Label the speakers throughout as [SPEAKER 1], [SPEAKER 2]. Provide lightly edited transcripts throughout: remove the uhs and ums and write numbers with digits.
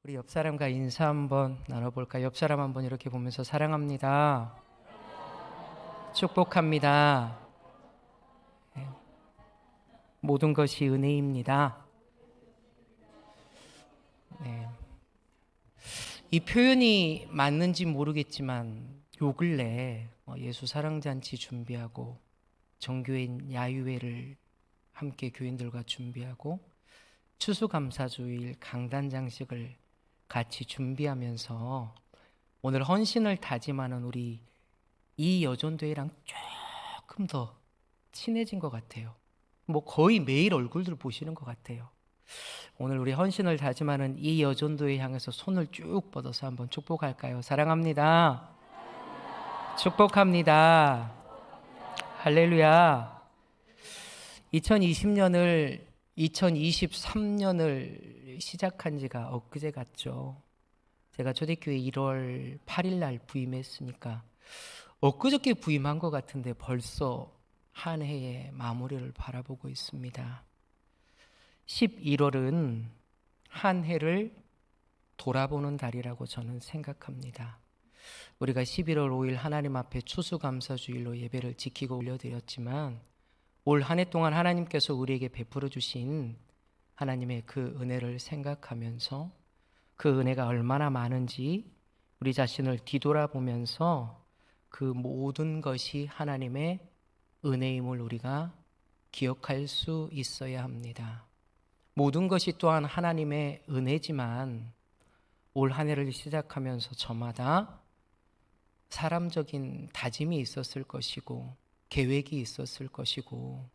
[SPEAKER 1] 우리 옆 사람과 인사 한번 나눠볼까? 옆 사람 한번 이렇게 보면서 사랑합니다. 축복합니다. 네, 모든 것이 은혜입니다. 네, 이 표현이 맞는지 모르겠지만 요 근래 예수 사랑잔치 준비하고 정교인 야유회를 함께 교인들과 준비하고 추수감사주일 강단 장식을 같이 준비하면서 오늘 헌신을 다짐하는 우리 이 여전도회랑 조금 더 친해진 것 같아요. 뭐 거의 매일 얼굴들 보시는 것 같아요. 오늘 우리 헌신을 다짐하는 이 여전도회 향해서 손을 쭉 뻗어서 한번 축복할까요? 사랑합니다. 축복합니다. 할렐루야. 2020년을 2023년을 시작한 지가 엊그제 같죠. 제가 초대교회 1월 8일 날 부임했으니까 엊그저께 부임한 것 같은데 벌써 한 해의 마무리를 바라보고 있습니다. 11월은 한 해를 돌아보는 달이라고 저는 생각합니다. 우리가 11월 5일 하나님 앞에 추수감사주일로 예배를 지키고 올려드렸지만 올 한 해 동안 하나님께서 우리에게 베풀어 주신 하나님의 그 은혜를 생각하면서 그 은혜가 얼마나 많은지 우리 자신을 뒤돌아보면서 그 모든 것이 하나님의 은혜임을 우리가 기억할 수 있어야 합니다. 모든 것이 또한 하나님의 은혜지만 올 한 해를 시작하면서 저마다 사람적인 다짐이 있었을 것이고 계획이 있었을 것이고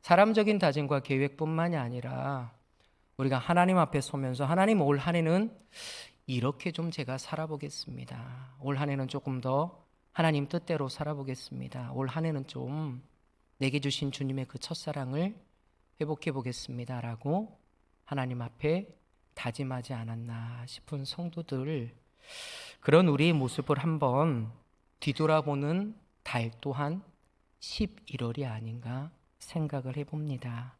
[SPEAKER 1] 사람적인 다짐과 계획뿐만이 아니라 우리가 하나님 앞에 서면서 하나님 올 한 해는 이렇게 좀 제가 살아보겠습니다. 올 한 해는 조금 더 하나님 뜻대로 살아보겠습니다. 올 한 해는 좀 내게 주신 주님의 그 첫사랑을 회복해 보겠습니다. 라고 하나님 앞에 다짐하지 않았나 싶은 성도들, 그런 우리의 모습을 한번 뒤돌아보는 달 또한 11월이 아닌가 생각을 해봅니다.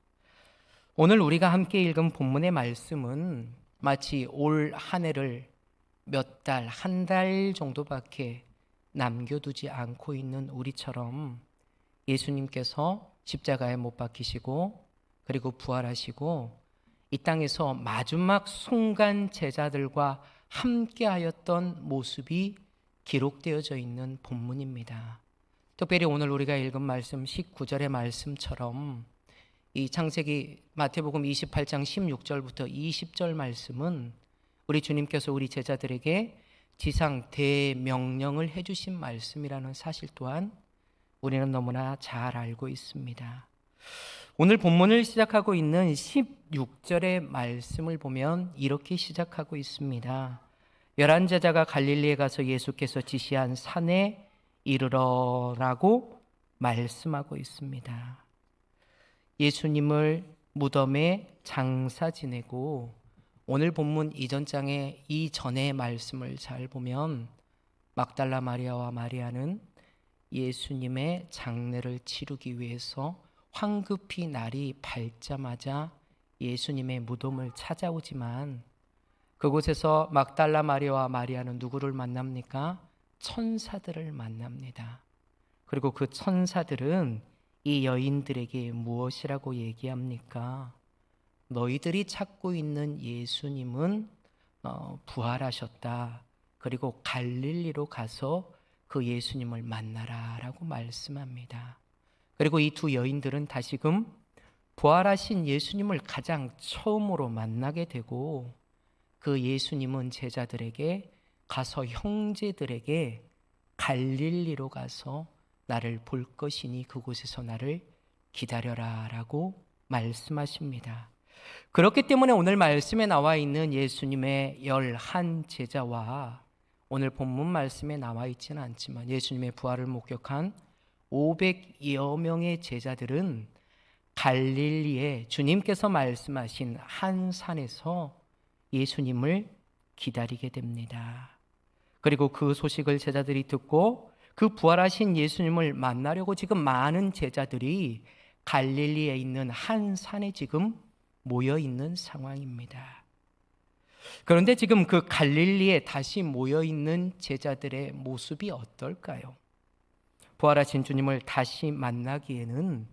[SPEAKER 1] 오늘 우리가 함께 읽은 본문의 말씀은 마치 올 한 해를 몇 달, 한 달 정도밖에 남겨두지 않고 있는 우리처럼 예수님께서 십자가에 못 박히시고 그리고 부활하시고 이 땅에서 마지막 순간 제자들과 함께하였던 모습이 기록되어져 있는 본문입니다. 특별히 오늘 우리가 읽은 말씀 19절의 말씀처럼 이 창세기 마태복음 28장 16절부터 20절 말씀은 우리 주님께서 우리 제자들에게 지상 대명령을 해주신 말씀이라는 사실 또한 우리는 너무나 잘 알고 있습니다. 오늘 본문을 시작하고 있는 16절의 말씀을 보면 이렇게 시작하고 있습니다. 11 제자가 갈릴리에 가서 예수께서 지시한 산에 이르러라고 말씀하고 있습니다. 예수님을 무덤에 장사 지내고 오늘 본문 이전 장의 이전의 말씀을 잘 보면 막달라 마리아와 마리아는 예수님의 장례를 치르기 위해서 황급히 날이 밝자마자 예수님의 무덤을 찾아오지만 그곳에서 막달라 마리아와 마리아는 누구를 만납니까? 천사들을 만납니다. 그리고 그 천사들은 이 여인들에게 무엇이라고 얘기합니까? 너희들이 찾고 있는 예수님은 부활하셨다. 그리고 갈릴리로 가서 그 예수님을 만나라 라고 말씀합니다. 그리고 이 두 여인들은 다시금 부활하신 예수님을 가장 처음으로 만나게 되고 그 예수님은 제자들에게 가서 형제들에게 갈릴리로 가서 나를 볼 것이니 그곳에서 나를 기다려라 라고 말씀하십니다. 그렇기 때문에 오늘 말씀에 나와 있는 예수님의 11 제자와 오늘 본문 말씀에 나와 있지는 않지만 예수님의 부활을 목격한 500여 명의 제자들은 갈릴리에 주님께서 말씀하신 한 산에서 예수님을 기다리게 됩니다. 그리고 그 소식을 제자들이 듣고 그 부활하신 예수님을 만나려고 지금 많은 제자들이 갈릴리에 있는 한 산에 지금 모여 있는 상황입니다. 그런데 지금 그 갈릴리에 다시 모여 있는 제자들의 모습이 어떨까요? 부활하신 주님을 다시 만나기에는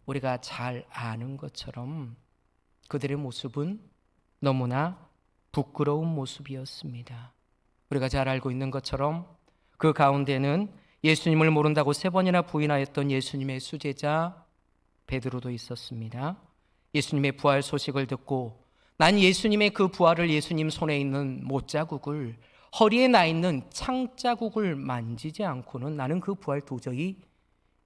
[SPEAKER 1] 우리가 잘 아는 것처럼 그들의 모습은 너무나 부끄러운 모습이었습니다. 우리가 잘 알고 있는 것처럼 그 가운데는 예수님을 모른다고 3번이나 부인하였던 예수님의 수제자 베드로도 있었습니다. 예수님의 부활 소식을 듣고 난 예수님의 그 부활을 예수님 손에 있는 못자국을 허리에 나 있는 창자국을 만지지 않고는 나는 그 부활 도저히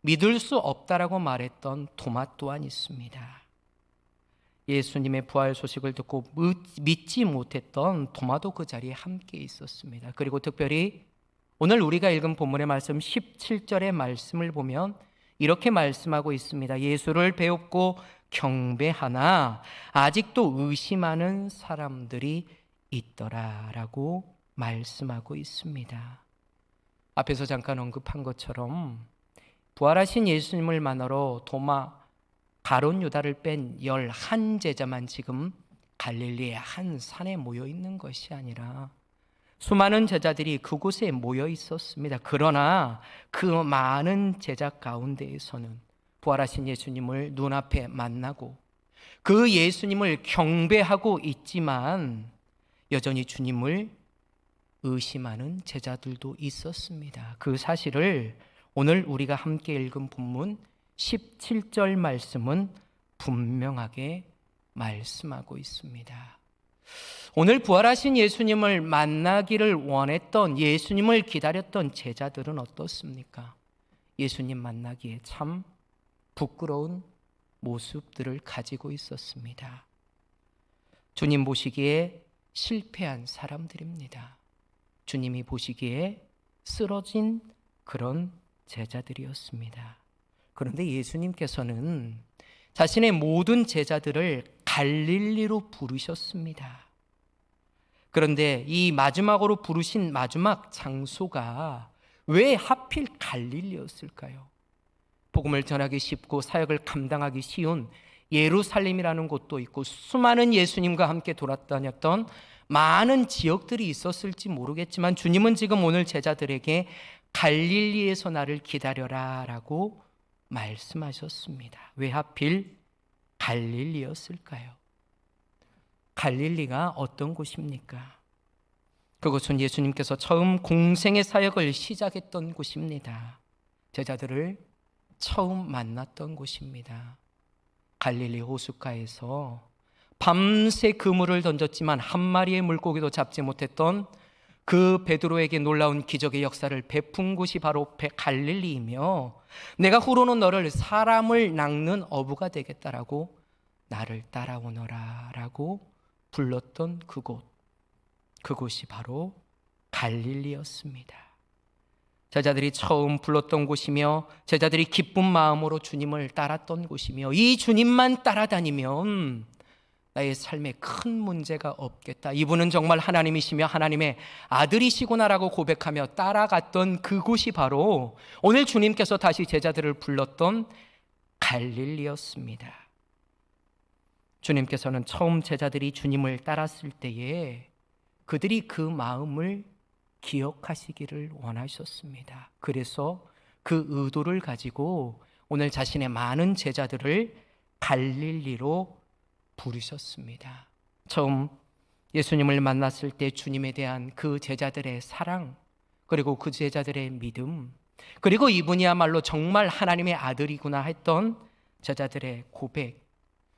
[SPEAKER 1] 믿을 수 없다라고 말했던 도마 또한 있습니다. 예수님의 부활 소식을 듣고 믿지 못했던 도마도 그 자리에 함께 있었습니다. 그리고 특별히 오늘 우리가 읽은 본문의 말씀 17절의 말씀을 보면 이렇게 말씀하고 있습니다. 예수를 배웁고 경배하나 아직도 의심하는 사람들이 있더라라고 말씀하고 있습니다. 앞에서 잠깐 언급한 것처럼 부활하신 예수님을 만나러 도마, 가룟 유다를 뺀 11제자만 지금 갈릴리의 한 산에 모여 있는 것이 아니라 수많은 제자들이 그곳에 모여 있었습니다. 그러나 그 많은 제자 가운데에서는 부활하신 예수님을 눈앞에 만나고 그 예수님을 경배하고 있지만 여전히 주님을 의심하는 제자들도 있었습니다. 그 사실을 오늘 우리가 함께 읽은 본문 17절 말씀은 분명하게 말씀하고 있습니다. 오늘 부활하신 예수님을 만나기를 원했던, 예수님을 기다렸던 제자들은 어떻습니까? 예수님 만나기에 참 부끄러운 모습들을 가지고 있었습니다. 주님 보시기에 실패한 사람들입니다. 주님이 보시기에 쓰러진 그런 제자들이었습니다. 그런데 예수님께서는 자신의 모든 제자들을 갈릴리로 부르셨습니다. 그런데 이 마지막으로 부르신 마지막 장소가 왜 하필 갈릴리였을까요? 복음을 전하기 쉽고 사역을 감당하기 쉬운 예루살렘이라는 곳도 있고 수많은 예수님과 함께 돌아다녔던 많은 지역들이 있었을지 모르겠지만 주님은 지금 오늘 제자들에게 갈릴리에서 나를 기다려라 라고 말씀하셨습니다. 왜 하필 갈릴리였을까요? 갈릴리가 어떤 곳입니까? 그곳은 예수님께서 처음 공생의 사역을 시작했던 곳입니다. 제자들을 처음 만났던 곳입니다. 갈릴리 호숫가에서 밤새 그물을 던졌지만 한 마리의 물고기도 잡지 못했던 그 베드로에게 놀라운 기적의 역사를 베푼 곳이 바로 갈릴리이며 내가 후로는 너를 사람을 낚는 어부가 되겠다라고 나를 따라오너라 라고 불렀던 그곳이 바로 갈릴리였습니다. 제자들이 처음 불렀던 곳이며 제자들이 기쁜 마음으로 주님을 따랐던 곳이며 이 주님만 따라다니면 나의 삶에 큰 문제가 없겠다. 이분은 정말 하나님이시며 하나님의 아들이시구나라고 고백하며 따라갔던 그곳이 바로 오늘 주님께서 다시 제자들을 불렀던 갈릴리였습니다. 주님께서는 처음 제자들이 주님을 따랐을 때에 그들이 그 마음을 기억하시기를 원하셨습니다. 그래서 그 의도를 가지고 오늘 자신의 많은 제자들을 갈릴리로 부르셨습니다. 처음 예수님을 만났을 때 주님에 대한 그 제자들의 사랑, 그리고 그 제자들의 믿음, 그리고 이분이야말로 정말 하나님의 아들이구나 했던 제자들의 고백,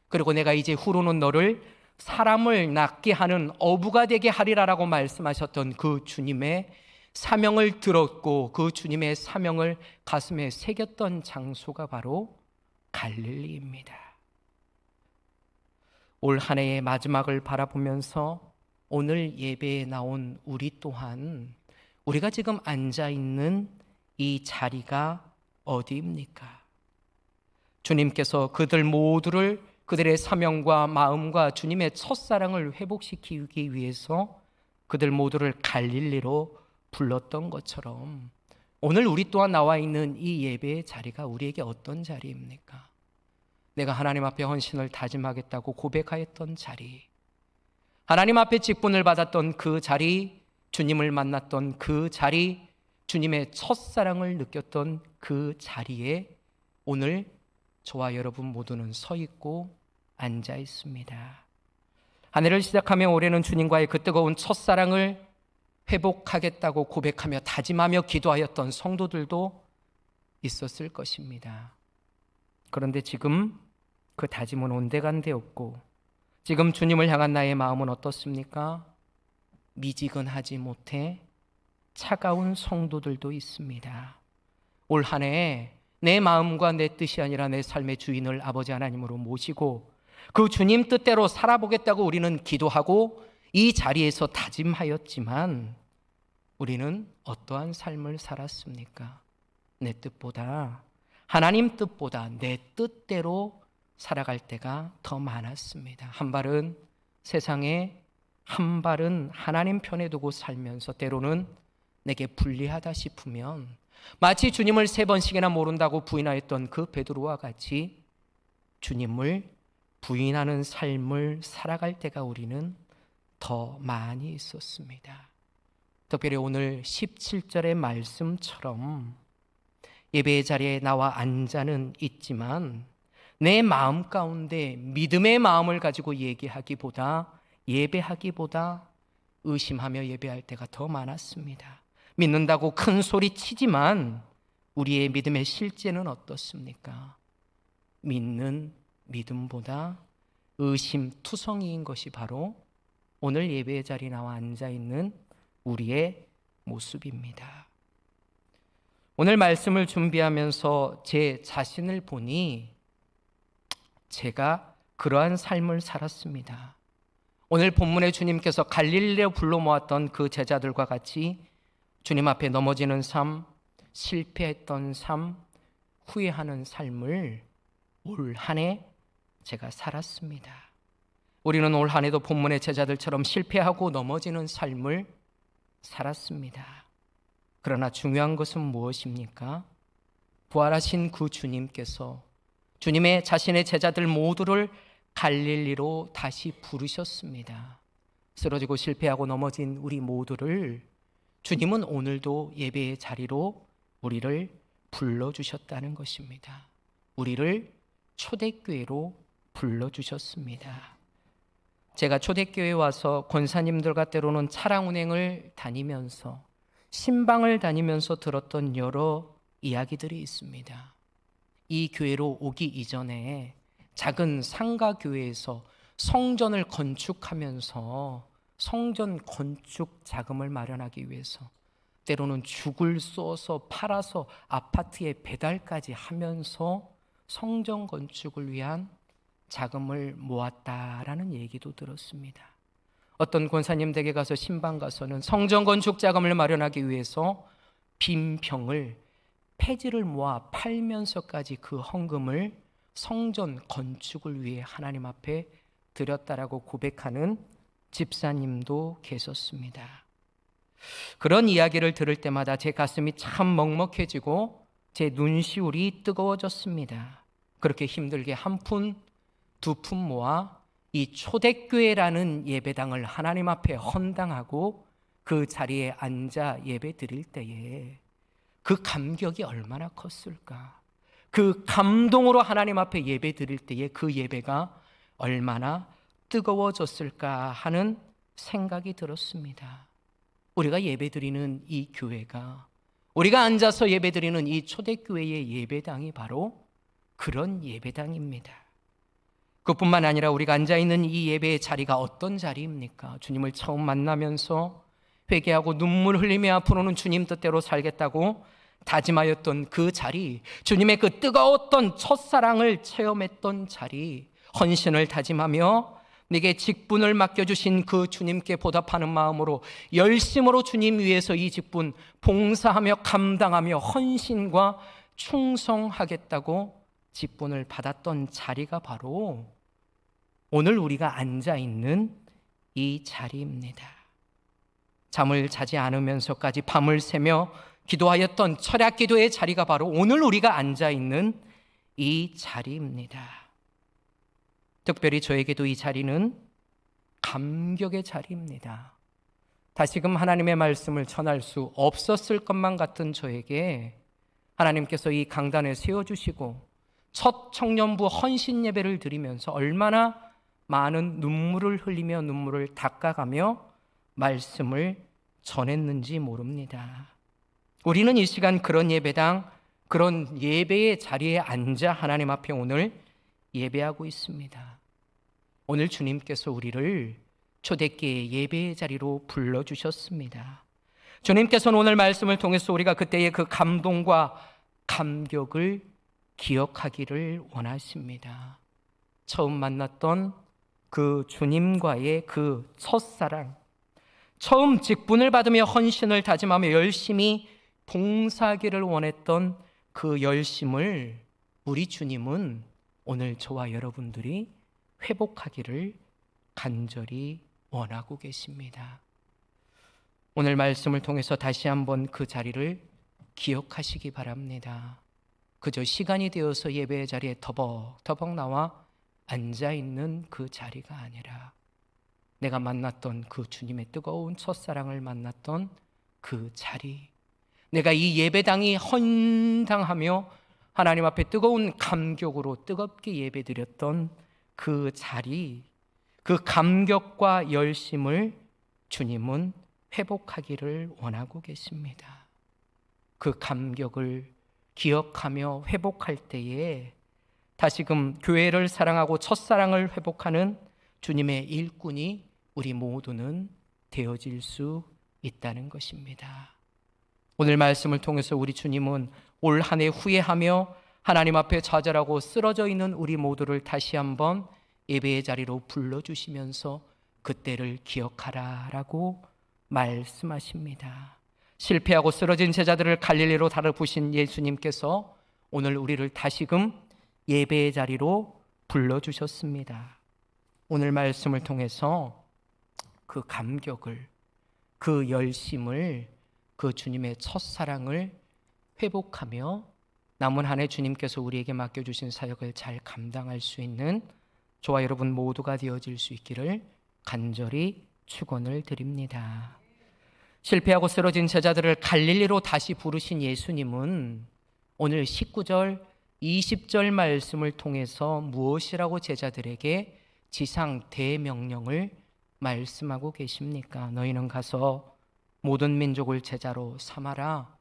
[SPEAKER 1] 그리고 내가 이제 후로는 너를 사람을 낚게 하는 어부가 되게 하리라라고 말씀하셨던 그 주님의 사명을 들었고 그 주님의 사명을 가슴에 새겼던 장소가 바로 갈릴리입니다. 올 한 해의 마지막을 바라보면서 오늘 예배에 나온 우리 또한 우리가 지금 앉아있는 이 자리가 어디입니까? 주님께서 그들 모두를 그들의 사명과 마음과 주님의 첫사랑을 회복시키기 위해서 그들 모두를 갈릴리로 불렀던 것처럼 오늘 우리 또한 나와 있는 이 예배의 자리가 우리에게 어떤 자리입니까? 내가 하나님 앞에 헌신을 다짐하겠다고 고백하였던 자리, 하나님 앞에 직분을 받았던 그 자리, 주님을 만났던 그 자리, 주님의 첫사랑을 느꼈던 그 자리에 오늘 저와 여러분 모두는 서 있고 앉아 있습니다. 한 해를 시작하며 올해는 주님과의 그 뜨거운 첫사랑을 회복하겠다고 고백하며 다짐하며 기도하였던 성도들도 있었을 것입니다. 그런데 지금 그 다짐은 온데간데 없고 지금 주님을 향한 나의 마음은 어떻습니까? 미지근하지 못해 차가운 성도들도 있습니다. 올 한 해 내 마음과 내 뜻이 아니라 내 삶의 주인을 아버지 하나님으로 모시고 그 주님 뜻대로 살아보겠다고 우리는 기도하고 이 자리에서 다짐하였지만 우리는 어떠한 삶을 살았습니까? 내 뜻보다, 하나님 뜻보다 내 뜻대로 살아갈 때가 더 많았습니다. 한 발은 세상에, 한 발은 하나님 편에 두고 살면서 때로는 내게 불리하다 싶으면 마치 주님을 3번씩이나 모른다고 부인하였던 그 베드로와 같이 주님을 부인하는 삶을 살아갈 때가 우리는 더 많이 있었습니다. 특별히 오늘 17절의 말씀처럼 예배의 자리에 나와 앉아는 있지만 내 마음 가운데 믿음의 마음을 가지고 예배하기보다 의심하며 예배할 때가 더 많았습니다. 믿는다고 큰 소리 치지만 우리의 믿음의 실제는 어떻습니까? 믿는 믿음보다 의심투성이인 것이 바로 오늘 예배의 자리에 나와 앉아있는 우리의 모습입니다. 오늘 말씀을 준비하면서 제 자신을 보니 제가 그러한 삶을 살았습니다. 오늘 본문에 주님께서 갈릴리로 불러 모았던 그 제자들과 같이 주님 앞에 넘어지는 삶, 실패했던 삶, 후회하는 삶을 올 한 해 제가 살았습니다. 우리는 올 한 해도 본문의 제자들처럼 실패하고 넘어지는 삶을 살았습니다. 그러나 중요한 것은 무엇입니까? 부활하신 그 주님께서 주님의 자신의 제자들 모두를 갈릴리로 다시 부르셨습니다. 쓰러지고 실패하고 넘어진 우리 모두를 주님은 오늘도 예배의 자리로 우리를 불러주셨다는 것입니다. 우리를 초대교회로 불러주셨습니다. 제가 초대교회에 와서 권사님들과 때로는 차량 운행을 다니면서 신방을 다니면서 들었던 여러 이야기들이 있습니다. 이 교회로 오기 이전에 작은 상가교회에서 성전을 건축하면서 성전 건축 자금을 마련하기 위해서 때로는 죽을 쏘서 팔아서 아파트에 배달까지 하면서 성전 건축을 위한 자금을 모았다라는 얘기도 들었습니다. 어떤 권사님 댁에 가서 신방 가서는 성전 건축 자금을 마련하기 위해서 빈 병을 폐지를 모아 팔면서까지 그 헌금을 성전 건축을 위해 하나님 앞에 드렸다라고 고백하는 집사님도 계셨습니다. 그런 이야기를 들을 때마다 제 가슴이 참 먹먹해지고 제 눈시울이 뜨거워졌습니다. 그렇게 힘들게 한 푼, 두 푼 모아 이 초대교회라는 예배당을 하나님 앞에 헌당하고 그 자리에 앉아 예배 드릴 때에 그 감격이 얼마나 컸을까? 그 감동으로 하나님 앞에 예배 드릴 때에 그 예배가 얼마나 뜨거워졌을까 하는 생각이 들었습니다. 우리가 예배 드리는 이 교회가, 우리가 앉아서 예배 드리는 이 초대교회의 예배당이 바로 그런 예배당입니다. 그뿐만 아니라 우리가 앉아있는 이 예배의 자리가 어떤 자리입니까? 주님을 처음 만나면서 회개하고 눈물 흘리며 앞으로는 주님 뜻대로 살겠다고 다짐하였던 그 자리, 주님의 그 뜨거웠던 첫사랑을 체험했던 자리, 헌신을 다짐하며 내게 직분을 맡겨주신 그 주님께 보답하는 마음으로 열심으로 주님 위해서 이 직분 봉사하며 감당하며 헌신과 충성하겠다고 직분을 받았던 자리가 바로 오늘 우리가 앉아있는 이 자리입니다. 잠을 자지 않으면서까지 밤을 새며 기도하였던 철야 기도의 자리가 바로 오늘 우리가 앉아있는 이 자리입니다. 특별히 저에게도 이 자리는 감격의 자리입니다. 다시금 하나님의 말씀을 전할 수 없었을 것만 같은 저에게 하나님께서 이 강단에 세워주시고 첫 청년부 헌신 예배를 드리면서 얼마나 많은 눈물을 흘리며 눈물을 닦아가며 말씀을 전했는지 모릅니다. 우리는 이 시간 그런 예배당, 그런 예배의 자리에 앉아 하나님 앞에 오늘 예배하고 있습니다. 오늘 주님께서 우리를 초대교회 예배의 자리로 불러주셨습니다. 주님께서는 오늘 말씀을 통해서 우리가 그때의 그 감동과 감격을 기억하기를 원하십니다. 처음 만났던 그 주님과의 그 첫사랑, 처음 직분을 받으며 헌신을 다짐하며 열심히 봉사하기를 원했던 그 열심을 우리 주님은 오늘 저와 여러분들이 회복하기를 간절히 원하고 계십니다. 오늘 말씀을 통해서 다시 한번 그 자리를 기억하시기 바랍니다. 그저 시간이 되어서 예배의 자리에 터벅터벅 나와 앉아있는 그 자리가 아니라 내가 만났던 그 주님의 뜨거운 첫사랑을 만났던 그 자리, 내가 이 예배당이 헌당하며 하나님 앞에 뜨거운 감격으로 뜨겁게 예배드렸던 그 자리, 그 감격과 열심을 주님은 회복하기를 원하고 계십니다. 그 감격을 기억하며 회복할 때에 다시금 교회를 사랑하고 첫사랑을 회복하는 주님의 일꾼이 우리 모두는 되어질 수 있다는 것입니다. 오늘 말씀을 통해서 우리 주님은 올 한 해 후회하며 하나님 앞에 좌절하고 쓰러져 있는 우리 모두를 다시 한번 예배의 자리로 불러주시면서 그때를 기억하라라고 말씀하십니다. 실패하고 쓰러진 제자들을 갈릴리로 달아부신 예수님께서 오늘 우리를 다시금 예배의 자리로 불러주셨습니다. 오늘 말씀을 통해서 그 감격을, 그 열심을, 그 주님의 첫사랑을 회복하며 남은 한 해 주님께서 우리에게 맡겨주신 사역을 잘 감당할 수 있는 저와 여러분 모두가 되어질 수 있기를 간절히 축원을 드립니다. 실패하고 쓰러진 제자들을 갈릴리로 다시 부르신 예수님은 오늘 19절, 20절 말씀을 통해서 무엇이라고 제자들에게 지상 대명령을 말씀하고 계십니까? 너희는 가서 모든 민족을 제자로 삼아라.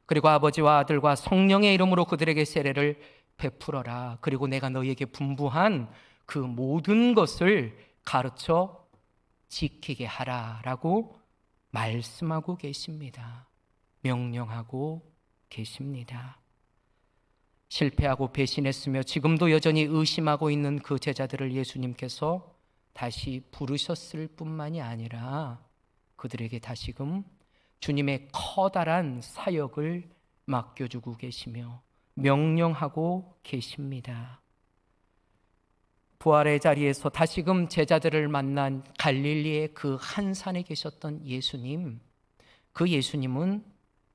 [SPEAKER 1] 그리고 아버지와 아들과 성령의 이름으로 그들에게 세례를 베풀어라. 그리고 내가 너희에게 분부한 그 모든 것을 가르쳐 지키게 하라라고 말씀하고 계십니다. 명령하고 계십니다. 실패하고 배신했으며 지금도 여전히 의심하고 있는 그 제자들을 예수님께서 다시 부르셨을 뿐만이 아니라 그들에게 다시금 주님의 커다란 사역을 맡겨주고 계시며 명령하고 계십니다. 부활의 자리에서 다시금 제자들을 만난 갈릴리의 그 한 산에 계셨던 예수님, 그 예수님은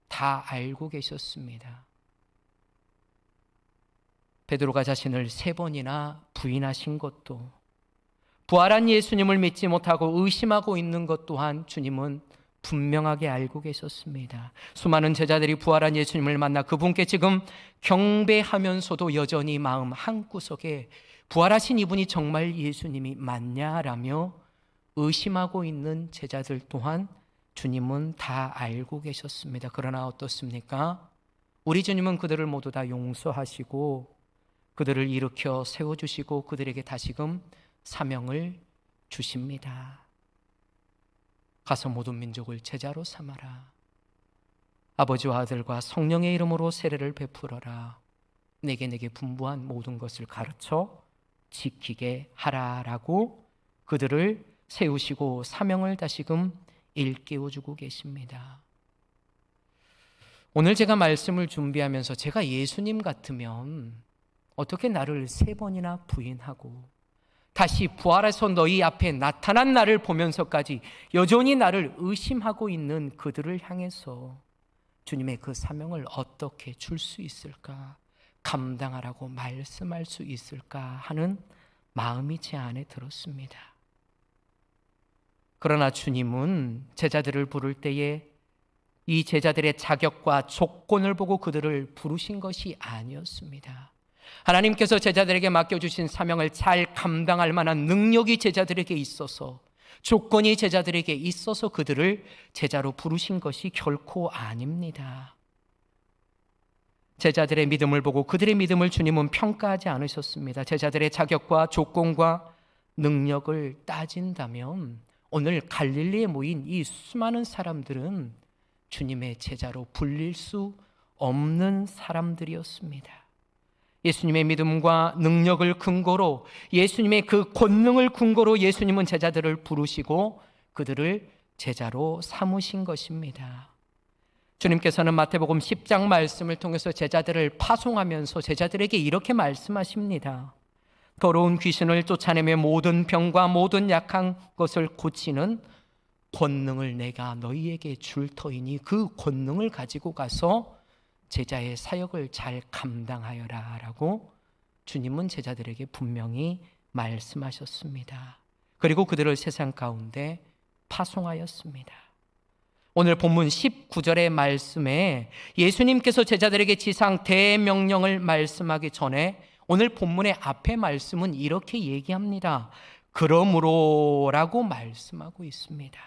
[SPEAKER 1] 다 알고 계셨습니다. 베드로가 자신을 3번이나 부인하신 것도, 부활한 예수님을 믿지 못하고 의심하고 있는 것 또한 주님은 분명하게 알고 계셨습니다. 수많은 제자들이 부활한 예수님을 만나 그분께 지금 경배하면서도 여전히 마음 한구석에 부활하신 이분이 정말 예수님이 맞냐라며 의심하고 있는 제자들 또한 주님은 다 알고 계셨습니다. 그러나 어떻습니까? 우리 주님은 그들을 모두 다 용서하시고 그들을 일으켜 세워주시고 그들에게 다시금 사명을 주십니다. 가서 모든 민족을 제자로 삼아라. 아버지와 아들과 성령의 이름으로 세례를 베풀어라. 내게 분부한 모든 것을 가르쳐 지키게 하라라고 그들을 세우시고 사명을 다시금 일깨워주고 계십니다. 오늘 제가 말씀을 준비하면서 제가 예수님 같으면 어떻게 나를 3번이나 부인하고 다시 부활해서 너희 앞에 나타난 나를 보면서까지 여전히 나를 의심하고 있는 그들을 향해서 주님의 그 사명을 어떻게 줄 수 있을까, 감당하라고 말씀할 수 있을까 하는 마음이 제 안에 들었습니다. 그러나 주님은 제자들을 부를 때에 이 제자들의 자격과 조건을 보고 그들을 부르신 것이 아니었습니다. 하나님께서 제자들에게 맡겨주신 사명을 잘 감당할 만한 능력이 제자들에게 있어서, 조건이 제자들에게 있어서 그들을 제자로 부르신 것이 결코 아닙니다. 제자들의 믿음을 보고 그들의 믿음을 주님은 평가하지 않으셨습니다. 제자들의 자격과 조건과 능력을 따진다면 오늘 갈릴리에 모인 이 수많은 사람들은 주님의 제자로 불릴 수 없는 사람들이었습니다. 예수님의 믿음과 능력을 근거로, 예수님의 그 권능을 근거로 예수님은 제자들을 부르시고 그들을 제자로 삼으신 것입니다. 주님께서는 마태복음 10장 말씀을 통해서 제자들을 파송하면서 제자들에게 이렇게 말씀하십니다. 더러운 귀신을 쫓아내며 모든 병과 모든 약한 것을 고치는 권능을 내가 너희에게 줄 터이니 그 권능을 가지고 가서 제자의 사역을 잘 감당하여라 라고 주님은 제자들에게 분명히 말씀하셨습니다. 그리고 그들을 세상 가운데 파송하였습니다. 오늘 본문 19절의 말씀에 예수님께서 제자들에게 지상 대명령을 말씀하기 전에 오늘 본문의 앞에 말씀은 이렇게 얘기합니다. 그러므로라고 말씀하고 있습니다.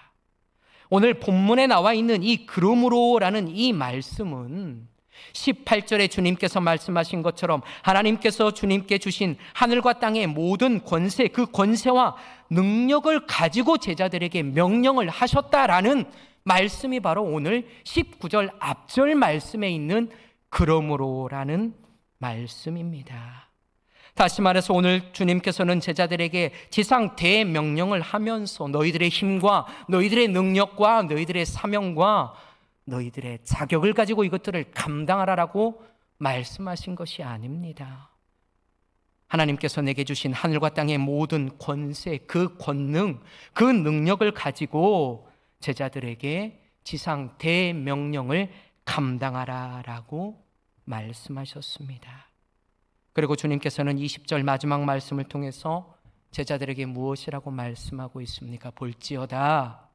[SPEAKER 1] 오늘 본문에 나와 있는 이 그러므로라는 이 말씀은 18절에 주님께서 말씀하신 것처럼 하나님께서 주님께 주신 하늘과 땅의 모든 권세, 그 권세와 능력을 가지고 제자들에게 명령을 하셨다라는 말씀이 바로 오늘 19절 앞절 말씀에 있는 그러므로라는 말씀입니다. 다시 말해서 오늘 주님께서는 제자들에게 지상 대명령을 하면서 너희들의 힘과 너희들의 능력과 너희들의 사명과 너희들의 자격을 가지고 이것들을 감당하라라고 말씀하신 것이 아닙니다. 하나님께서 내게 주신 하늘과 땅의 모든 권세, 그 권능, 그 능력을 가지고 제자들에게 지상 대명령을 감당하라라고 말씀하셨습니다. 그리고 주님께서는 20절 마지막 말씀을 통해서 제자들에게 무엇이라고 말씀하고 있습니까? 볼지어다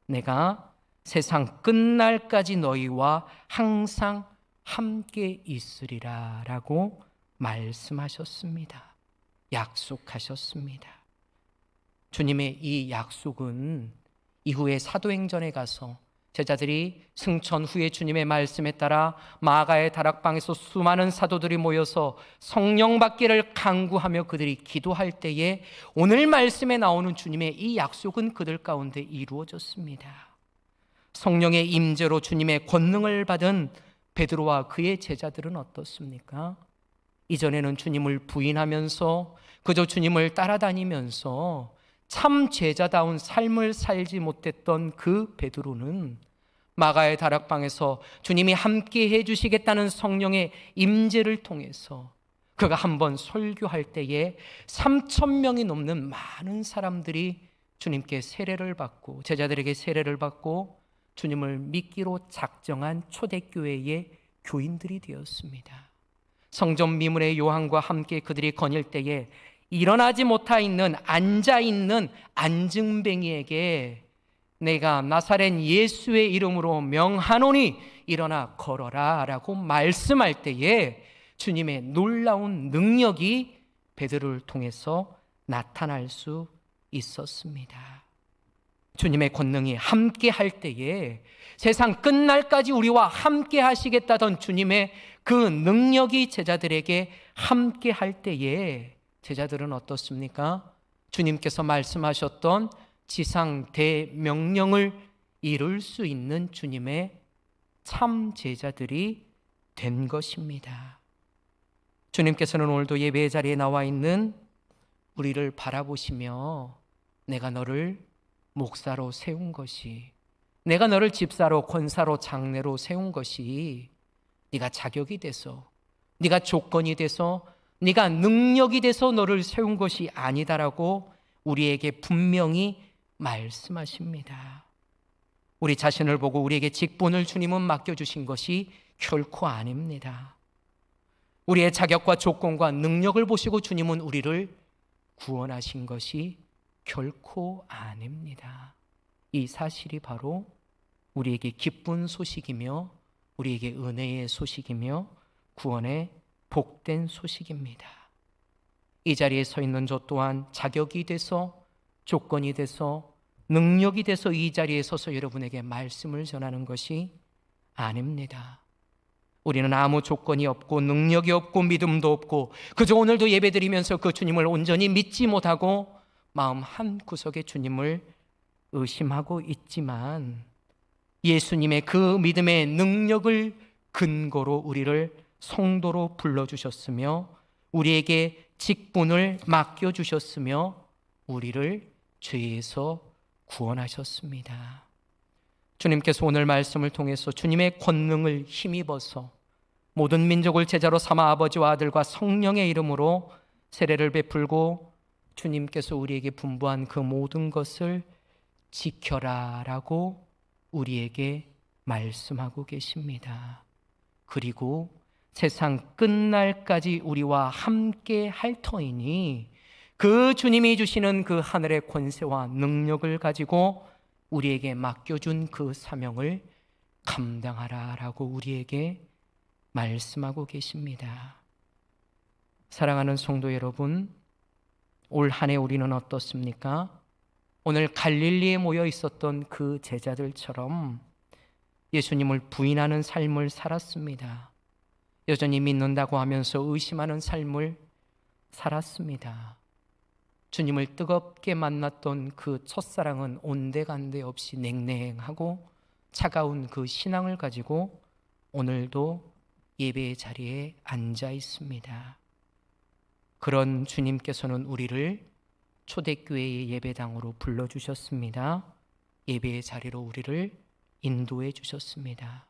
[SPEAKER 1] 내가 세상 끝날까지 너희와 항상 함께 있으리라 라고 말씀하셨습니다. 약속하셨습니다. 주님의 이 약속은 이후에 사도행전에 가서 제자들이 승천 후에 주님의 말씀에 따라 마가의 다락방에서 수많은 사도들이 모여서 성령 받기를 간구하며 그들이 기도할 때에 오늘 말씀에 나오는 주님의 이 약속은 그들 가운데 이루어졌습니다. 성령의 임재로 주님의 권능을 받은 베드로와 그의 제자들은 어떻습니까? 이전에는 주님을 부인하면서 그저 주님을 따라다니면서 참 제자다운 삶을 살지 못했던 그 베드로는 마가의 다락방에서 주님이 함께 해주시겠다는 성령의 임재를 통해서 그가 한번 설교할 때에 3,000명이 넘는 많은 사람들이 주님께 세례를 받고 제자들에게 세례를 받고 주님을 믿기로 작정한 초대교회의 교인들이 되었습니다. 성전 미문의 요한과 함께 그들이 거닐 때에 일어나지 못하 있는 앉아있는 안증뱅이에게 내가 나사렛 예수의 이름으로 명하노니 일어나 걸어라 라고 말씀할 때에 주님의 놀라운 능력이 베드로를 통해서 나타날 수 있었습니다. 주님의 권능이 함께 할 때에 세상 끝날까지 우리와 함께 하시겠다던 주님의 그 능력이 제자들에게 함께 할 때에 제자들은 어떻습니까? 주님께서 말씀하셨던 지상 대명령을 이룰 수 있는 주님의 참 제자들이 된 것입니다. 주님께서는 오늘도 예배의 자리에 나와 있는 우리를 바라보시며 내가 너를 목사로 세운 것이, 내가 너를 집사로 권사로 장례로 세운 것이 네가 자격이 돼서, 네가 조건이 돼서, 네가 능력이 돼서 너를 세운 것이 아니다라고 우리에게 분명히 말씀하십니다. 우리 자신을 보고 우리에게 직분을 주님은 맡겨주신 것이 결코 아닙니다. 우리의 자격과 조건과 능력을 보시고 주님은 우리를 구원하신 것이 결코 아닙니다. 이 사실이 바로 우리에게 기쁜 소식이며 우리에게 은혜의 소식이며 구원의 복된 소식입니다. 이 자리에 서 있는 저 또한 자격이 돼서, 조건이 돼서, 능력이 돼서 이 자리에 서서 여러분에게 말씀을 전하는 것이 아닙니다. 우리는 아무 조건이 없고 능력이 없고 믿음도 없고 그저 오늘도 예배드리면서 그 주님을 온전히 믿지 못하고 마음 한구석에 주님을 의심하고 있지만, 예수님의 그 믿음의 능력을 근거로 우리를 성도로 불러주셨으며 우리에게 직분을 맡겨주셨으며 우리를 죄에서 구원하셨습니다. 주님께서 오늘 말씀을 통해서 주님의 권능을 힘입어서 모든 민족을 제자로 삼아 아버지와 아들과 성령의 이름으로 세례를 베풀고 주님께서 우리에게 분부한 그 모든 것을 지켜라라고 우리에게 말씀하고 계십니다. 그리고 세상 끝날까지 우리와 함께 할 터이니 그 주님이 주시는 그 하늘의 권세와 능력을 가지고 우리에게 맡겨준 그 사명을 감당하라라고 우리에게 말씀하고 계십니다. 사랑하는 성도 여러분, 올 한 해 우리는 어떻습니까? 오늘 갈릴리에 모여 있었던 그 제자들처럼 예수님을 부인하는 삶을 살았습니다. 여전히 믿는다고 하면서 의심하는 삶을 살았습니다. 주님을 뜨겁게 만났던 그 첫사랑은 온데간데 없이 냉랭하고 차가운 그 신앙을 가지고 오늘도 예배의 자리에 앉아 있습니다. 그런 주님께서는 우리를 초대교회의 예배당으로 불러주셨습니다. 예배의 자리로 우리를 인도해 주셨습니다.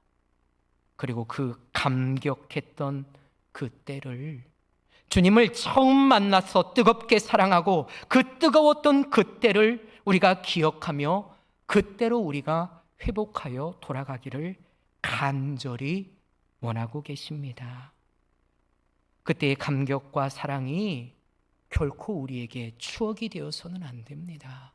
[SPEAKER 1] 그리고 그 감격했던 그 때를, 주님을 처음 만나서 뜨겁게 사랑하고 그 뜨거웠던 그 때를 우리가 기억하며 그때로 우리가 회복하여 돌아가기를 간절히 원하고 계십니다. 그때의 감격과 사랑이 결코 우리에게 추억이 되어서는 안 됩니다.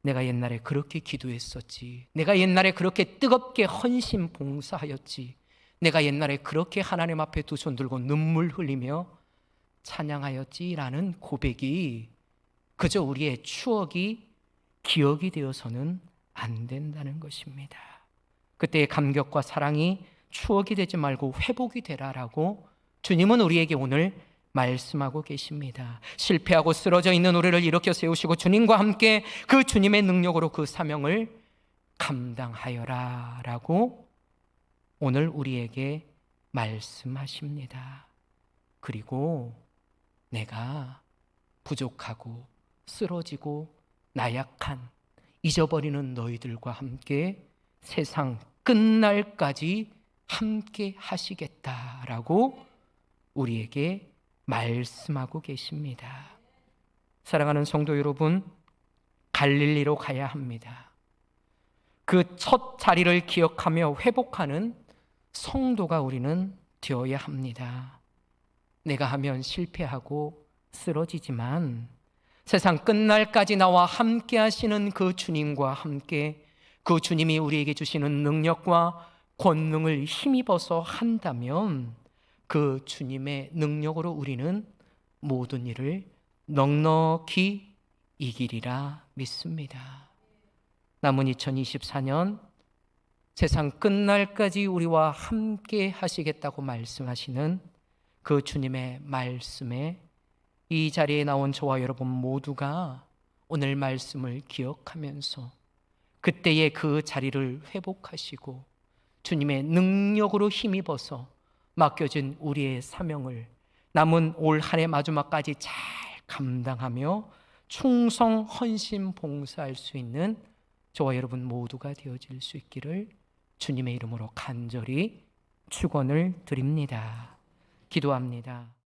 [SPEAKER 1] 내가 옛날에 그렇게 기도했었지. 내가 옛날에 그렇게 뜨겁게 헌신 봉사하였지. 내가 옛날에 그렇게 하나님 앞에 두 손 들고 눈물 흘리며 찬양하였지라는 고백이 그저 우리의 추억이 기억이 되어서는 안 된다는 것입니다. 그때의 감격과 사랑이 추억이 되지 말고 회복이 되라라고 주님은 우리에게 오늘 말씀하고 계십니다. 실패하고 쓰러져 있는 우리를 일으켜 세우시고 주님과 함께 그 주님의 능력으로 그 사명을 감당하여라 라고 오늘 우리에게 말씀하십니다. 그리고 내가 부족하고 쓰러지고 나약한 잊어버리는 너희들과 함께 세상 끝날까지 함께 하시겠다라고 우리에게 말씀하고 계십니다. 사랑하는 성도 여러분, 갈릴리로 가야 합니다. 그 첫 자리를 기억하며 회복하는 성도가 우리는 되어야 합니다. 내가 하면 실패하고 쓰러지지만 세상 끝날까지 나와 함께 하시는 그 주님과 함께 그 주님이 우리에게 주시는 능력과 권능을 힘입어서 한다면 그 주님의 능력으로 우리는 모든 일을 넉넉히 이기리라 믿습니다. 남은 2024년 세상 끝날까지 우리와 함께 하시겠다고 말씀하시는 그 주님의 말씀에 이 자리에 나온 저와 여러분 모두가 오늘 말씀을 기억하면서 그때의 그 자리를 회복하시고 주님의 능력으로 힘입어서 맡겨진 우리의 사명을 남은 올 한 해 마지막까지 잘 감당하며 충성 헌신 봉사할 수 있는 저와 여러분 모두가 되어질 수 있기를 주님의 이름으로 간절히 축원을 드립니다. 기도합니다.